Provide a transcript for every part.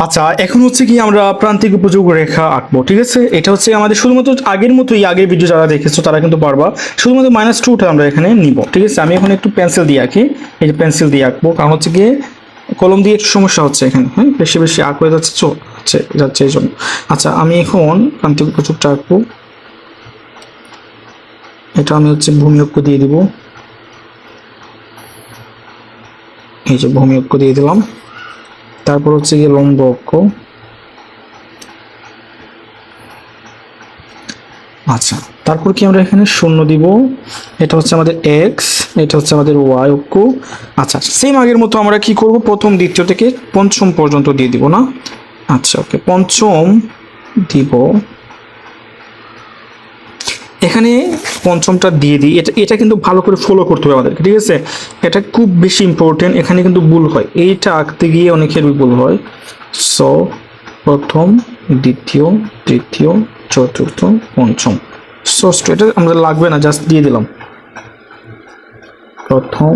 আচ্ছা, এখন হচ্ছে কি আমরা প্রান্তিক উপযোগ রেখা আঁকবো, ঠিক আছে। এটা হচ্ছে আমাদের শুধুমাত্র আগের মতোই, আগের ভিডিও যারা দেখেছো তারা কিন্তু পারবা। শুধুমাত্র -2টা আমরা এখানে নিব, ঠিক আছে। আমি এখন একটু পেন্সিল দিয়ে আঁকি, এই যে পেন্সিল দিয়ে আঁকবো, কারণ হচ্ছে গিয়ে কলম দিয়ে একটু সমস্যা হচ্ছে এখানে, হ্যাঁ, বেশি বেশি আঁক হয়ে যাচ্ছে, যাচ্ছে এই জন্য। আচ্ছা, আমি এখন প্রান্তিক উপযোগটা আঁকবো। এটা আমি হচ্ছে ভূমি অক্ষ দিয়ে দিব, এই যে ভূমি অক্ষ দিয়ে দিলাম। তারপর হচ্ছে গিয়ে লম্ব অক্ষ। আচ্ছা, তারপর কি আমরা এখানে শূন্য দিব, এটা হচ্ছে আমাদের এক্স, এটা হচ্ছে আমাদের ওয়াই অক্ষ। আচ্ছা, সেম আগের মতো আমরা কি করব, প্রথম দ্বিতীয় থেকে পঞ্চম পর্যন্ত দিয়ে দিব না। আচ্ছা, ওকে, পঞ্চম দিব, এখানে পঞ্চমটা দিয়ে দিই। এটা কিন্তু ভালো করে ফলো করতে হবে আমাদেরকে, ঠিক আছে। এটা খুব বেশি ইম্পর্টেন্ট, এখানে কিন্তু ভুল হয়, এইটা আঁকতে গিয়ে অনেকের ভুল হয়। সো প্রথম, দ্বিতীয়, তৃতীয়, চতুর্থ, পঞ্চম, ষষ্ঠ, এটা আমাদের লাগবে না, জাস্ট দিয়ে দিলাম। প্রথম,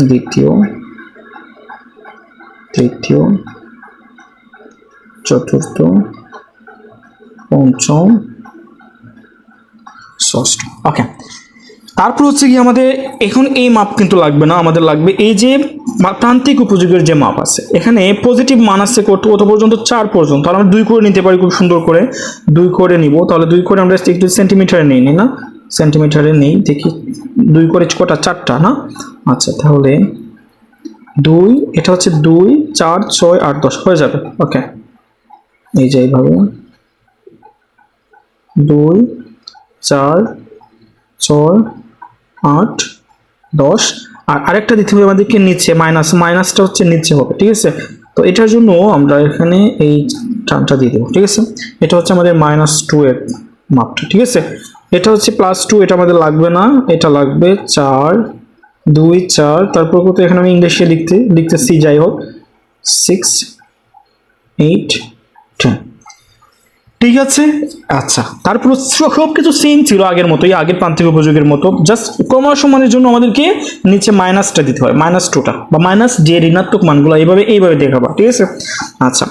দ্বিতীয়, তৃতীয়, চতুর্থ, পঞ্চম, ষষ্ঠ। ওকে, তারপর হচ্ছে কি আমাদের এখন এই মাপ কিন্তু লাগবে না, আমাদের লাগবে এই যে প্রান্তিক উপযোগের যে মাপ আছে, এখানে পজিটিভ মান আছে কত পর্যন্ত, 4 পর্যন্ত। তাহলে আমরা 2 করে নিতে পারি, খুব সুন্দর করে 2 করে নিব। তাহলে 2 করে আমরা একটু সেন্টিমিটারে নিই না, সেন্টিমিটারে নেই, দেখি 2 করে কটা, 4টা না। আচ্ছা, তাহলে 2, এটা হচ্ছে 2, 4, 6, 8, 10 হয়ে যাবে। ওকে, এই যে এইভাবে 2, 4, 6, 8, 10। আর আরেকটা দিতে হবে আমাদেরকে নিচে, মাইনাসটা হচ্ছে নিচে হবে, ঠিক আছে। তো এটার জন্য আমরা এখানে এই টানটা দিয়ে দেবো, ঠিক আছে। এটা হচ্ছে আমাদের -2 এর মাপটা, ঠিক আছে। এটা হচ্ছে +2, এটা আমাদের লাগবে না, এটা লাগবে 4, 2, 4, তারপর কত, এখানে আমি ইংলিশে লিখতেছি, যাই হোক 6, 8, 10, ঠিক আছে। আচ্ছা, তারপর সব কিছু সেম ছিল আগের মতোই, আগের প্রান্তিক উপযোগের মতো, জাস্ট ক্রমসমানের জন্য আমাদেরকে নিচে মাইনাসটা দিতে হয়, -2টা বা মাইনাস যে ঋণাত্মক মানগুলো এইভাবে দেখাবা, ঠিক আছে। আচ্ছা,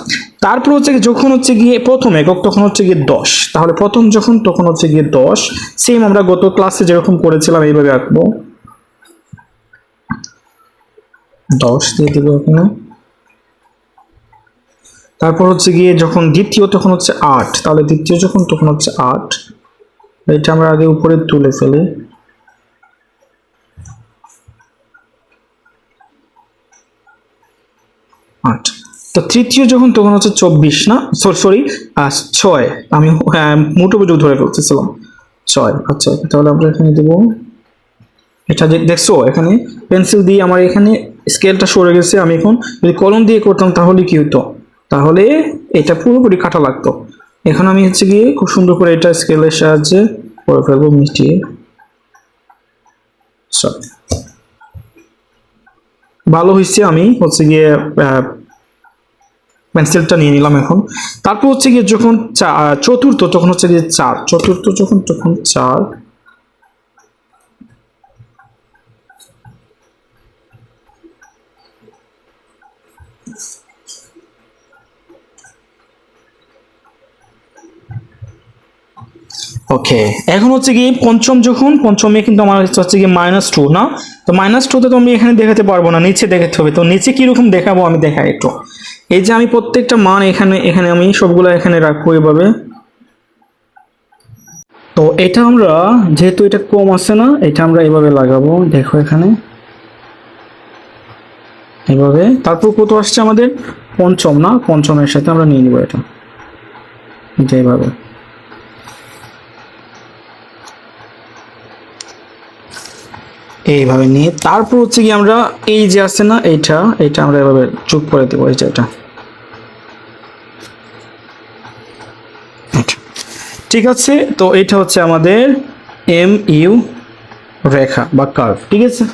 তারপর হচ্ছে যখন হচ্ছে গিয়ে প্রথম একক, তখন হচ্ছে গিয়ে 10। তাহলে প্রথম যখন, তখন হচ্ছে গিয়ে 10, সেম আমরা গত ক্লাসে যেরকম করেছিলাম এইভাবে আঁকবো, 10 দিয়ে দেবো এখানে। তারপর হচ্ছে গিয়ে যখন দ্বিতীয়, তখন হচ্ছে 8, তাহলে দ্বিতীয় যখন, তখন হচ্ছে 8, এটা আমরা আগে উপরে তুলে ফেলি। আট, তো তৃতীয় যখন, তখন হচ্ছে 24 না, সরি 6, আমি মোটো উপযোগ ধরে ফেলতেছিলাম, 6। আচ্ছা, তাহলে আমরা এখানে দেবো, এটা দেখছো এখানে পেন্সিল দিয়ে আমার এখানে স্কেলটা সরে গেছে। আমি এখন যদি কলম দিয়ে করতাম তাহলে কি হতো, তাহলে এটা পুরোপুরি কাটা লাগতো। এখন আমি হচ্ছে গিয়ে খুব সুন্দর করে এটা স্কেলের সাহায্যে করে ফেলবো, মিটিয়ে। ভালো হয়েছে, আমি হচ্ছে গিয়ে পেন্সিলটা নিয়ে নিলাম এখন। তারপর হচ্ছে গিয়ে যখন চতুর্থ, তখন হচ্ছে গিয়ে 4, চতুর্থ যখন, তখন 4। ওকে, এখন হচ্ছে কি পঞ্চম যখন, পঞ্চমে কিন্তু আমার হচ্ছে কি -2 না। তো -2তে তো আমি এখানে দেখাতে পারবো না, নিচে দেখাতে হবে। তো নিচে কিরকম দেখাবো আমি দেখাই একটু। এই যে আমি প্রত্যেকটা মান এখানে আমি সবগুলো এখানে রাখবো এভাবে। তো এটা আমরা যেহেতু এটা কম আছে না, এটা আমরা এভাবে লাগাবো, দেখো এখানে এভাবে। তারপর কত আসছে আমাদের, পঞ্চম না, পঞ্চমের সাথে আমরা নিয়ে নিব এটা এইভাবে। এইভাবে নিয়ে তারপর হচ্ছে কি আমরা এই যে আছে না, এটা আমরা এভাবে যোগ করে দেবো, এই যে এটা, ঠিক আছে। তো এটা হচ্ছে আমাদের MU রেখা বা কার্ভ, ঠিক আছে।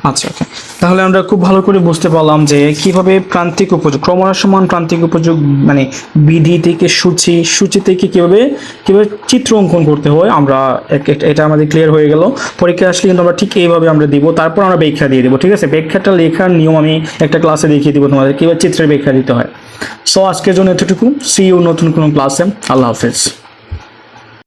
আচ্ছা, ওকে। তাহলে আমরা খুব ভালো করে বুঝতে পারলাম যে কিভাবে প্রান্তিক উপযোগ, ক্রমহ্রাসমান প্রান্তিক উপযোগ মানে বিধি থেকে সূচি, সূচি থেকে কিভাবে কিভাবে চিত্র অঙ্কন করতে হয় আমরা এটা আমাদের ক্লিয়ার হয়ে গেল। পরীক্ষা আসলে কিন্তু আমরা ঠিক এইভাবে আমরা দিব, তারপর আমরা ব্যাখ্যা দিয়ে দেবো, ঠিক আছে? ব্যাখ্যাটা লেখার নিয়ম আমি একটা ক্লাসে দেখিয়ে দিব তোমাদের কিভাবে চিত্রের ব্যাখ্যা দিতে হয়। সো আজকের জন্য এতটুকু, সি ইউ নতুন কোনো ক্লাসে। আল্লাহ হাফেজ।